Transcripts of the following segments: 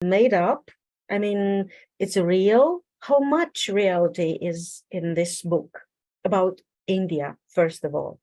made up? I mean, it's real. How much reality is in this book about India, first of all?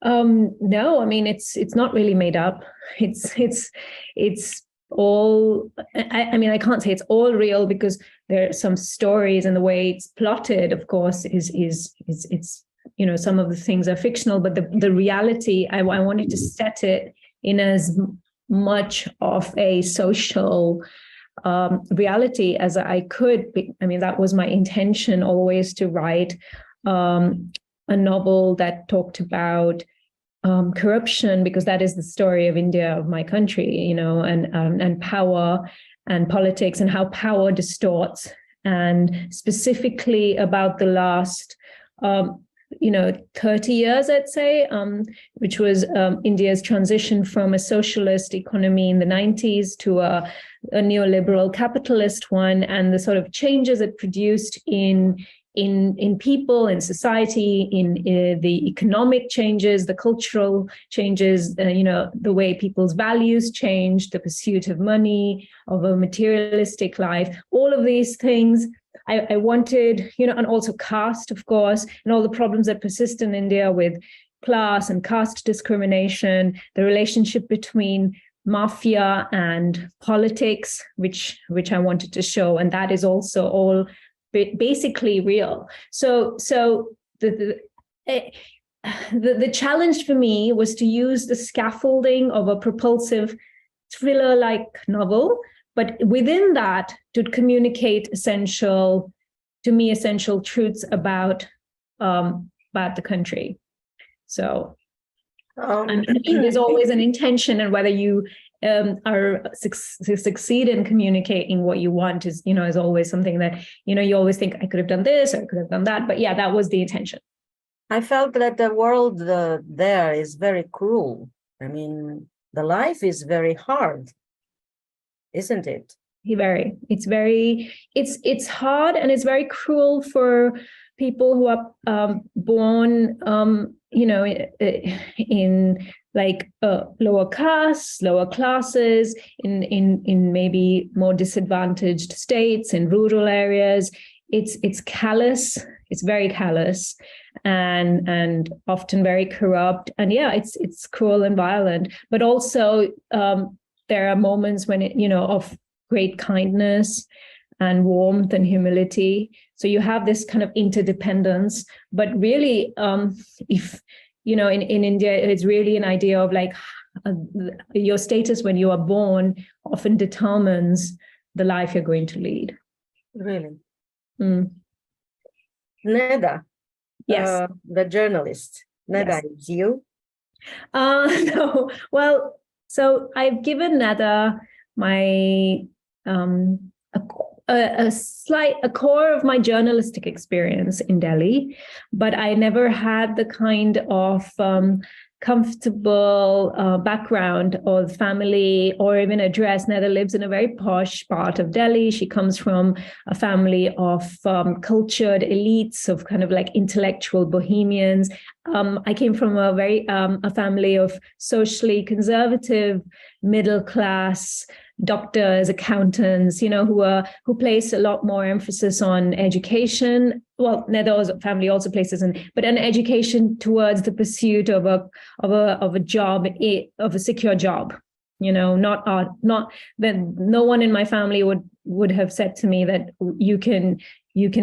No, I mean, it's not really made up. It's all, I mean, I can't say it's all real, because there are some stories, and the way it's plotted, of course, is it's, you know, some of the things are fictional, but the reality, I wanted to set it in as much of a social reality as I could. I mean, that was my intention always, to write a novel that talked about corruption, because that is the story of India, of my country, you know, and power and politics, and how power distorts, and specifically about the last 30 years, I'd say, which was India's transition from a socialist economy in the 90s to a neoliberal capitalist one, and the sort of changes it produced in people, in society, in the economic changes, the cultural changes, the way people's values changed, the pursuit of money, of a materialistic life, all of these things. I wanted, and also caste, of course, and all the problems that persist in India with class and caste discrimination, the relationship between mafia and politics, which I wanted to show. And that is also all basically real. So the challenge for me was to use the scaffolding of a propulsive thriller-like novel, but within that to communicate essential truths about the country. So there's always an intention, and whether you succeed in communicating what you want is always something that, you always think, I could have done this, or I could have done that. But yeah, that was the intention. I felt that the world there is very cruel. I mean, the life is very hard, isn't it? It's hard, and it's very cruel for people who are born, in like lower castes, lower classes, in maybe more disadvantaged states, in rural areas. It's callous. It's very callous, and often very corrupt. And yeah, it's cruel and violent. But also there are moments when of great kindness and warmth and humility. So you have this kind of interdependence. But really, if in India, it's really an idea of like your status when you are born often determines the life you're going to lead. Really? Neda. Yes. The journalist. Neda, yes. Is you? No. Well, so I've given Neda my a core of my journalistic experience in Delhi, but I never had the kind of comfortable background or family or even address. Neda lives in a very posh part of Delhi. She comes from a family of cultured elites, of kind of like intellectual bohemians. I came from a family of socially conservative, middle class doctors, accountants, who place a lot more emphasis on education. Well, Neda's family also places but an education towards the pursuit of a job, of a secure job. Not that no one in my family would have said to me that you can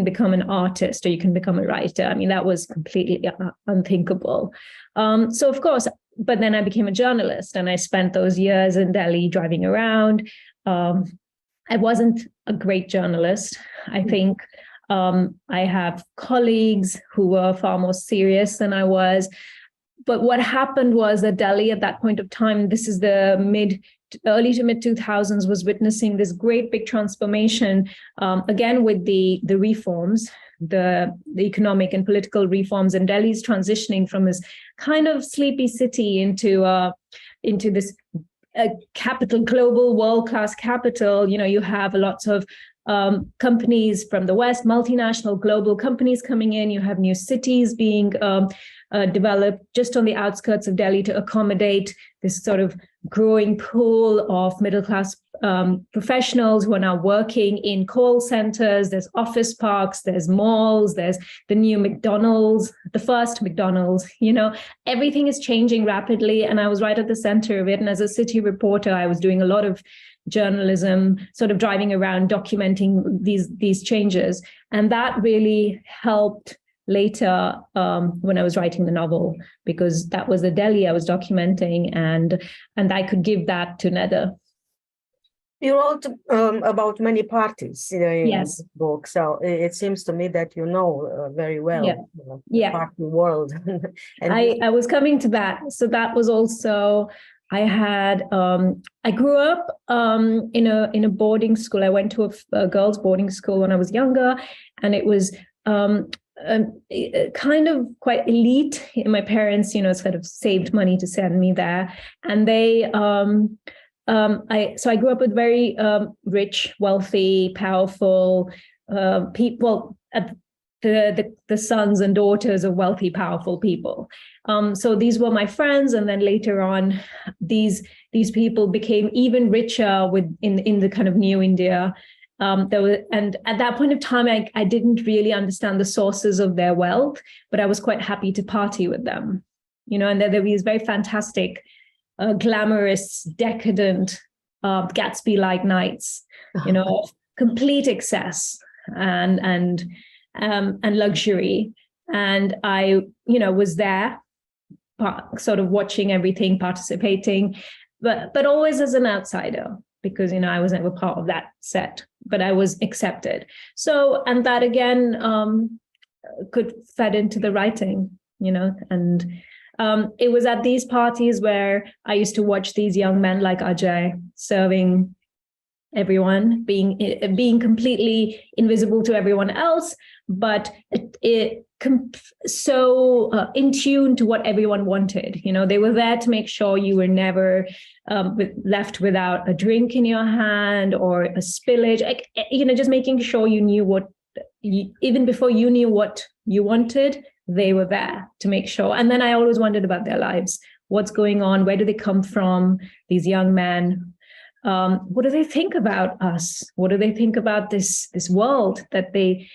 become an artist or you can become a writer. I mean, that was completely unthinkable. So of course. But then I became a journalist, and I spent those years in Delhi driving around. I wasn't a great journalist. I think I have colleagues who were far more serious than I was. But what happened was that Delhi at that point of time, this is the early to mid 2000s, was witnessing this great big transformation, again with the reforms, the economic and political reforms, and Delhi's transitioning from this kind of sleepy city into this capital, global world-class capital. You have lots of companies from the West, multinational global companies coming in. You have new cities being developed just on the outskirts of Delhi to accommodate this sort of growing pool of middle-class professionals who are now working in call centers, there's office parks, there's malls, there's the new McDonald's, the first McDonald's, everything is changing rapidly. And I was right at the center of it. And as a city reporter, I was doing a lot of journalism, sort of driving around, documenting these changes. And that really helped later when I was writing the novel, because that was the Delhi I was documenting, and I could give that to Nether. You wrote about many parties in Yes. this book, so it seems to me that you know very well the party world. And I was coming to that. So that was also, I had I grew up in a boarding school. I went to a girls' boarding school when I was younger, and it was kind of quite elite. My parents, sort of saved money to send me there, and they. I grew up with very rich, wealthy, powerful people. The sons and daughters of wealthy, powerful people. So these were my friends, and then later on, these people became even richer in the kind of new India. And at that point of time, I didn't really understand the sources of their wealth, but I was quite happy to party with them, and there were these very fantastic, glamorous, decadent, Gatsby-like nights, complete excess and luxury. And I, was there, sort of watching everything, participating, but always as an outsider, because, I was never part of that set, but I was accepted. So, and that again could fed into the writing, and it was at these parties where I used to watch these young men like Ajay serving everyone, being completely invisible to everyone else, but so in tune to what everyone wanted. They were there to make sure you were never left without a drink in your hand or a spillage, just making sure you knew even before you knew what you wanted, they were there to make sure. And then I always wondered about their lives. What's going on? Where do they come from? These young men. What do they think about us? What do they think about this world that they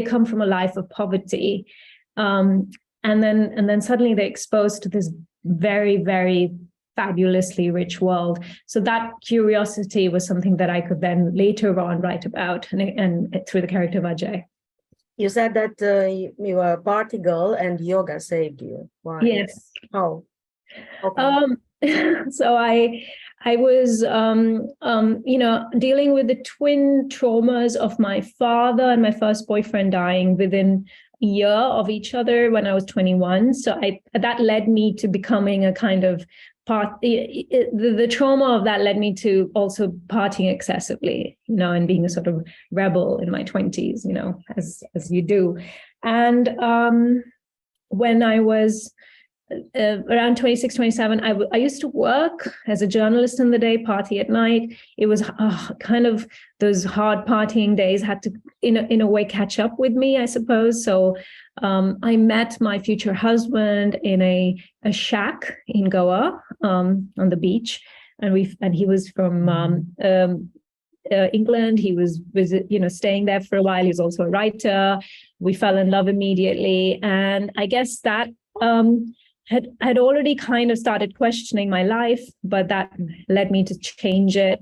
come from a life of poverty, and then suddenly they're exposed to this very, very fabulously rich world. So that curiosity was something that I could then later on write about, and through the character of Ajay. You said that you were a party girl and yoga saved you. Why? Yes. How? Okay. So I was, dealing with the twin traumas of my father and my first boyfriend dying within a year of each other when I was 21. So that led me to becoming a kind of the trauma of that led me to also partying excessively, and being a sort of rebel in my 20s, as you do. And when I was around 26, 27, I used to work as a journalist in the day, party at night. It was kind of those hard partying days had to, in a way, catch up with me, I suppose. So I met my future husband in a shack in Goa on the beach, and he was from England. He was staying there for a while. He was also a writer. We fell in love immediately, and I guess that had already kind of started questioning my life, but that led me to change it.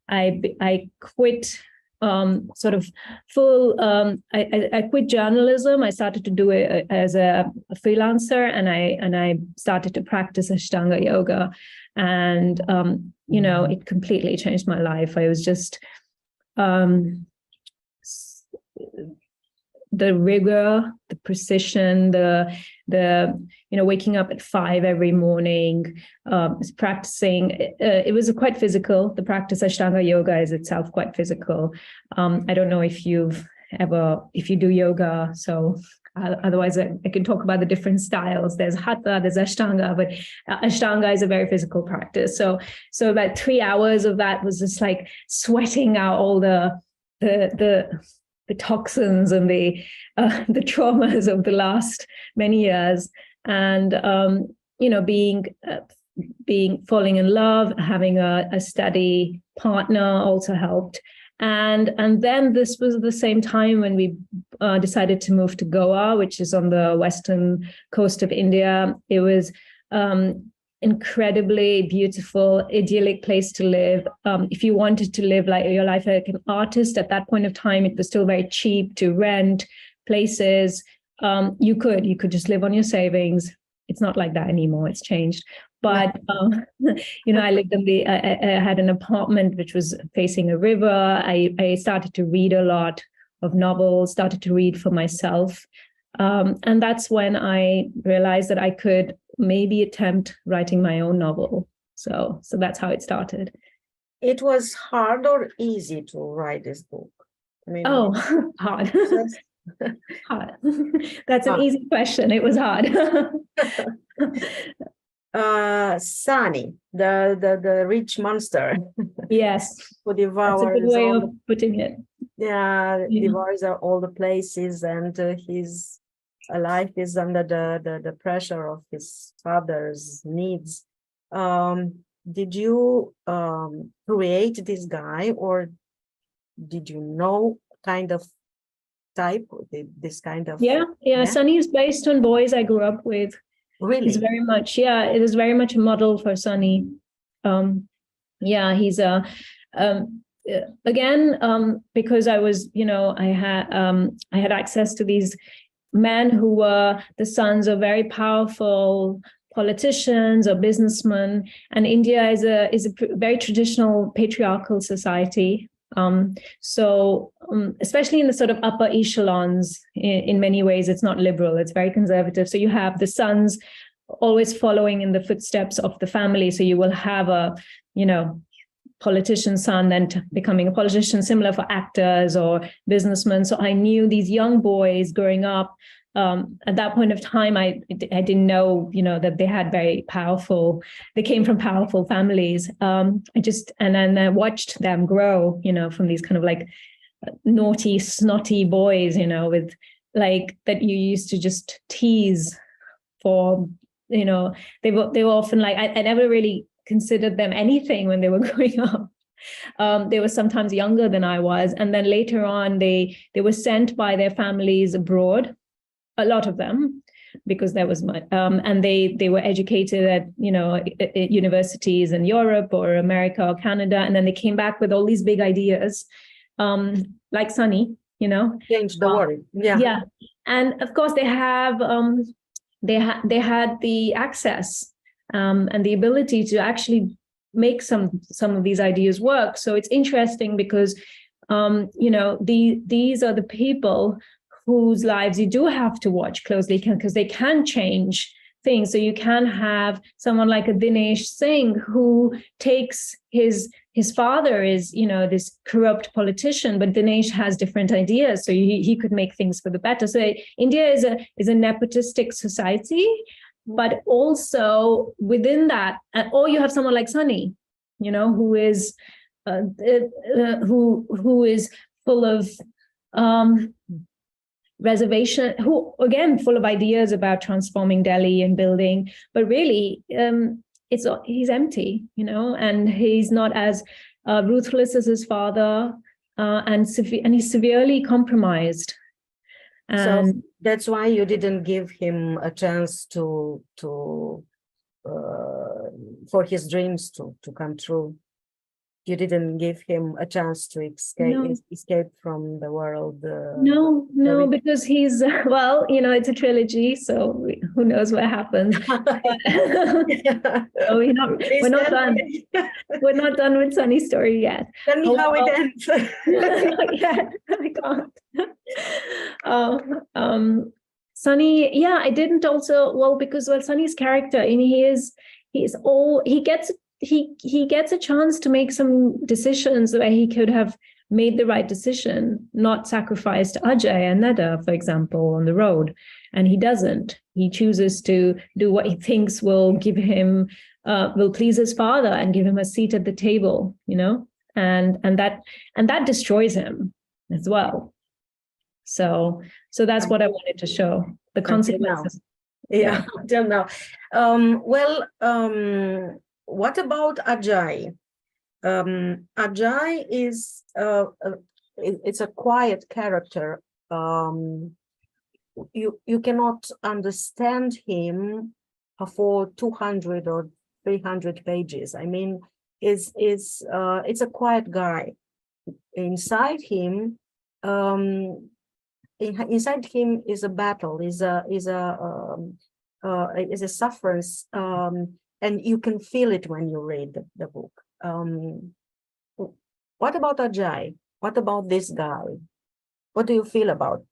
I quit sort of full. I quit journalism. I started to do it as a freelancer, and I started to practice Ashtanga yoga, and it completely changed my life. I was just the rigor, the precision, the waking up at 5 every morning, practicing. It was quite physical. The practice Ashtanga yoga is itself quite physical. I don't know if you do yoga. So otherwise, I can talk about the different styles. There's Hatha, there's Ashtanga, but Ashtanga is a very physical practice. So about 3 hours of that was just like sweating out all the toxins and the traumas of the last many years, and being falling in love, having a steady partner also helped. And then this was the same time when we decided to move to Goa, which is on the western coast of India. It was incredibly beautiful, idyllic place to live. If you wanted to live like your life like an artist at that point of time, it was still very cheap to rent places. You could just live on your savings. It's not like that anymore. It's changed. But, I lived I had an apartment which was facing a river. I started to read a lot of novels, started to read for myself. And that's when I realized that I could maybe attempt writing my own novel. So that's how it started. It was hard or easy to write this book? I mean, hard. Hard. That's an easy question. It was hard. Sunny, the rich monster. Yes, who devours. That's a good way of putting it. Yeah, devours all the places, and his life is under the pressure of his father's needs. Did you create this guy, or did you know kind of type, this kind of? Yeah. Sunny is based on boys I grew up with. Really? He's very much, it is very much a model for Sunny. He's because I was, I had access to these men who were the sons of very powerful politicians or businessmen, and India is a very traditional patriarchal society. Especially in the sort of upper echelons, in many ways, it's not liberal, it's very conservative. So you have the sons always following in the footsteps of the family. So you will have a, politician's son then becoming a politician, similar for actors or businessmen. So I knew these young boys growing up. At that point of time, I didn't know, that they had they came from powerful families. And then I watched them grow, from these kind of like naughty, snotty boys, with like that you used to just tease for, they were often like, I never really considered them anything when they were growing up. They were sometimes younger than I was. And then later on, they were sent by their families abroad. A lot of them, because there was and they were educated at at universities in Europe or America or Canada, and then they came back with all these big ideas, like Sunny, change the world. Yeah, and of course they have they had the access and the ability to actually make some of these ideas work. So it's interesting because these are the people whose lives you do have to watch closely because they can change things. So you can have someone like a Dinesh Singh who takes his father is, this corrupt politician, but Dinesh has different ideas. So he could make things for the better. So India is a nepotistic society, but also within that, or you have someone like Sunny, who is who is full of reservation, who again full of ideas about transforming Delhi and building, but really he's empty, and he's not as ruthless as his father, and he's severely compromised. And so that's why you didn't give him a chance to for his dreams to come true. You didn't give him a chance to escape from the world. No, because he's it's a trilogy, so who knows what happens. So we're not done. We're not done with Sunny's story yet. Tell me how it ends. Not yet. I can't. Sunny, I didn't also because Sunny's character, he gets a chance to make some decisions where he could have made the right decision, not sacrificed Ajay and Neda, for example, on the road. And he doesn't. He chooses to do what he thinks will give him, will please his father and give him a seat at the table, and that destroys him as well. So that's what I wanted to show, the consequences. Yeah, till now. What about Ajay? Ajay is it's a quiet character. You cannot understand him for 200 or 300 pages. I mean, it's a quiet guy. Inside him, inside him is a battle, is a sufferance, and you can feel it when you read the book. What about Ajay? What about this guy? What do you feel about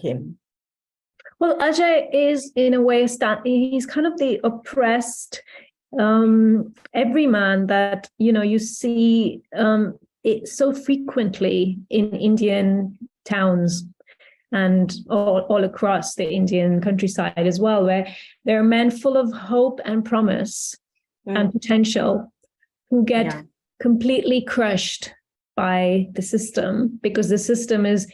him? Well, Ajay is, in a way, he's kind of the oppressed everyman that, you know, you see it so frequently in Indian towns and all across the Indian countryside as well, where there are men full of hope and promise and potential who get completely crushed by the system, because the system is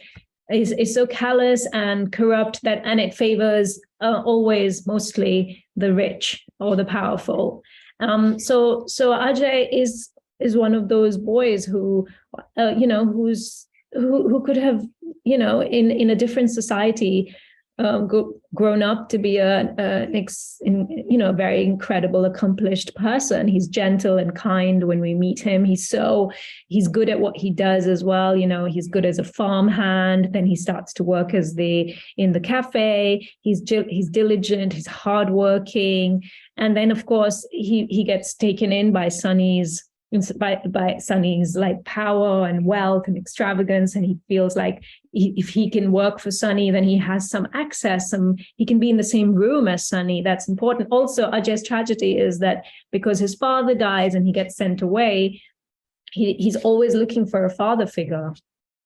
so callous and corrupt and it favors always mostly the rich or the powerful. So Ajay is one of those boys who who could have, you know, in a different society grown up to be a very incredible, accomplished person. He's gentle and kind when we meet him. He's good at what he does as well. You know, he's good as a farmhand. Then he starts to work in the cafe. He's diligent. He's hardworking. And then, of course, he gets taken in by Sunny's like power and wealth and extravagance, and he feels like if he can work for Sunny, then he has some access, he can be in the same room as Sunny. That's important. Also, Ajay's tragedy is that because his father dies and he gets sent away, he's always looking for a father figure.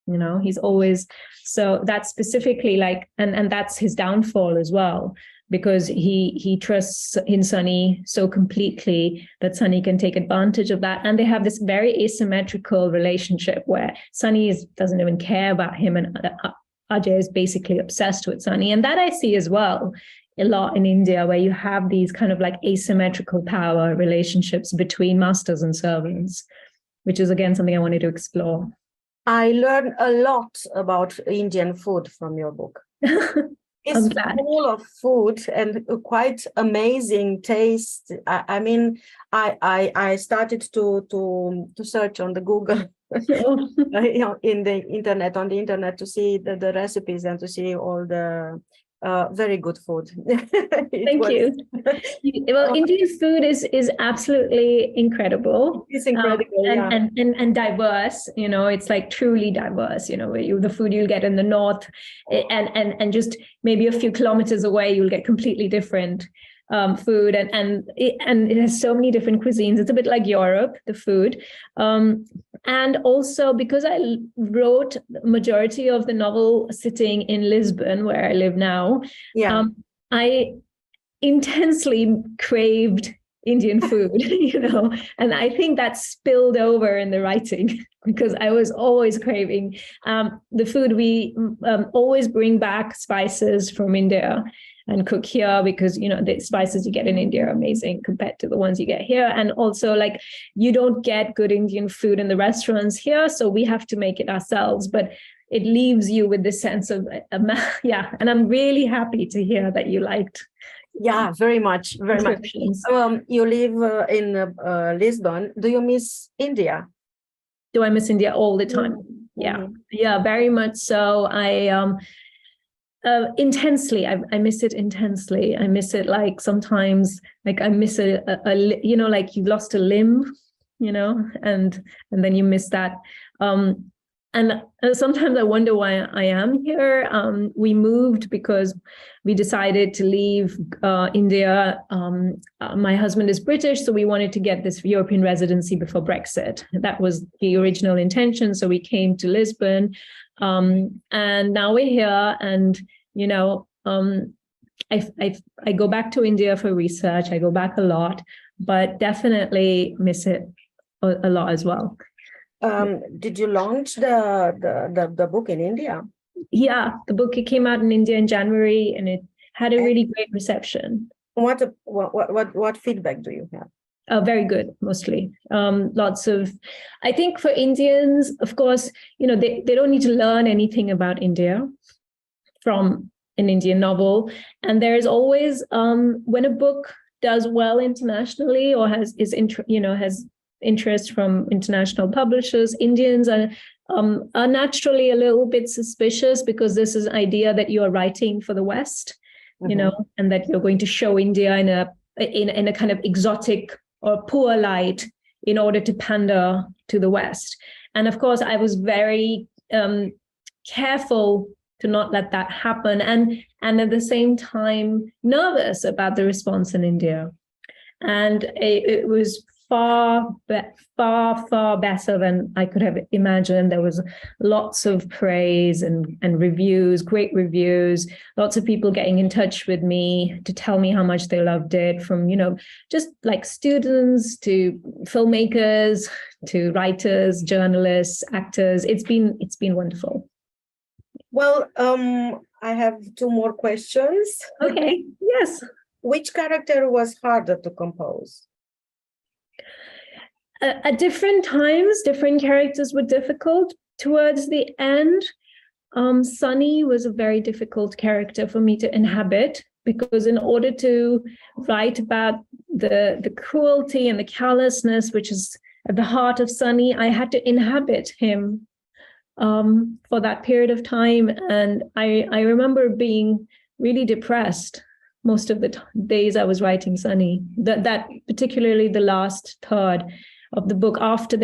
You know, he's always, so that's specifically like, and that's his downfall as well, because he trusts in Sunny so completely that Sunny can take advantage of that. And they have this very asymmetrical relationship where Sunny doesn't even care about him, and Ajay is basically obsessed with Sunny. And that I see as well a lot in India, where you have these kind of like asymmetrical power relationships between masters and servants, which is, again, something I wanted to explore. I learned a lot about Indian food from your book. It's full of food and quite amazing taste. I mean, I started to search on the Google, in the internet, to see the recipes and to see all the very good food. Thank you. Well, Indian food is absolutely incredible. It's incredible, and diverse. You know, it's like truly diverse. You know, the food you'll get in the north, and just maybe a few kilometers away, you'll get completely different food, and it has so many different cuisines. It's a bit like Europe, the food. And also, because I wrote the majority of the novel sitting in Lisbon, where I live now, I intensely craved Indian food, you know, and I think that spilled over in the writing, because I was always craving the food. We always bring back spices from India and cook here, because, you know, the spices you get in India are amazing compared to the ones you get here. And also, like, you don't get good Indian food in the restaurants here, so we have to make it ourselves. But it leaves you with this sense of, and I'm really happy to hear that you liked. Yeah, very much, very much. You live in Lisbon. Do you miss India? Do I miss India all the time? Mm-hmm. Yeah, very much so. Intensely. I miss it intensely. I miss it, like, sometimes, like, I miss a you know, like you've lost a limb, you know, and then you miss that. And sometimes I wonder why I am here. We moved because we decided to leave India. My husband is British, so we wanted to get this European residency before Brexit. That was the original intention. So we came to Lisbon, and now we're here. And, you know, I go back to India for research. I go back a lot, but definitely miss it a lot as well. Did you launch the book in India? Yeah, the book, it came out in India in January, and it had a really great reception. What feedback do you have? Very good, mostly. Lots of, I think for Indians, of course, they don't need to learn anything about India from an Indian novel. And there is always, when a book does well internationally or has interest from international publishers, Indians are naturally a little bit suspicious, because this is an idea that you are writing for the West, and that you're going to show India in a kind of exotic or poor light in order to pander to the West. And of course, I was very careful to not let that happen, and at the same time nervous about the response in India. And it was far better than I could have imagined. There was lots of praise and reviews, great reviews, lots of people getting in touch with me to tell me how much they loved it, from, just like students to filmmakers to writers, journalists, actors. It's been wonderful. Well, I have two more questions. Okay, yes. Which character was harder to compose? At different times, different characters were difficult. Towards the end, Sunny was a very difficult character for me to inhabit, because in order to write about the cruelty and the callousness, which is at the heart of Sunny, I had to inhabit him for that period of time. And I remember being really depressed most of the days I was writing Sunny, that particularly the last third of the book, after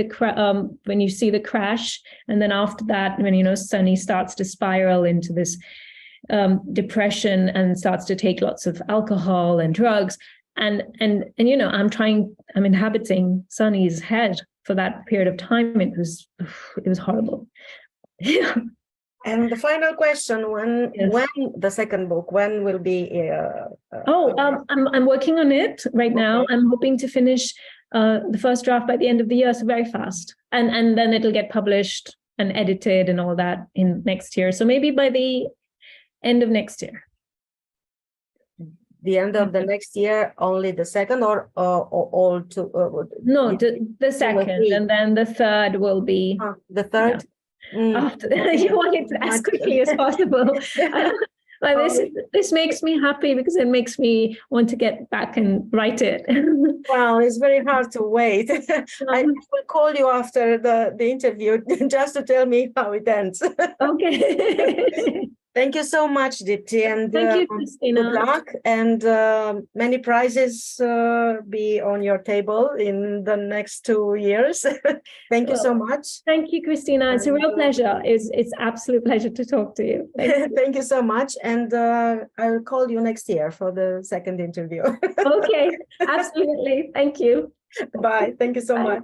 when you see the crash, and then after that, when Sunny starts to spiral into this depression and starts to take lots of alcohol and drugs, and I'm inhabiting Sunny's head for that period of time. It was horrible. And the final question: when the second book, when will be? I'm working on it right now. I'm hoping to finish the first draft by the end of the year, so very fast, and then it'll get published and edited and all that in next year. So maybe by the end of next year. The end of the next year, only the second, or all two? No, the second, and then the third will be the third. After you want it as quickly as possible. But this makes me happy, because it makes me want to get back and write it. Well, it's very hard to wait. I will call you after the interview just to tell me how it ends. Okay. Thank you so much, Deepti, and thank you, Cristina. Good luck, and many prizes be on your table in the next 2 years. Thank you so much. Thank you, Cristina. It's a real pleasure. It's absolute pleasure to talk to you. Thank you so much, and I'll call you next year for the second interview. Okay, absolutely. Thank you. Bye. Thank you so much.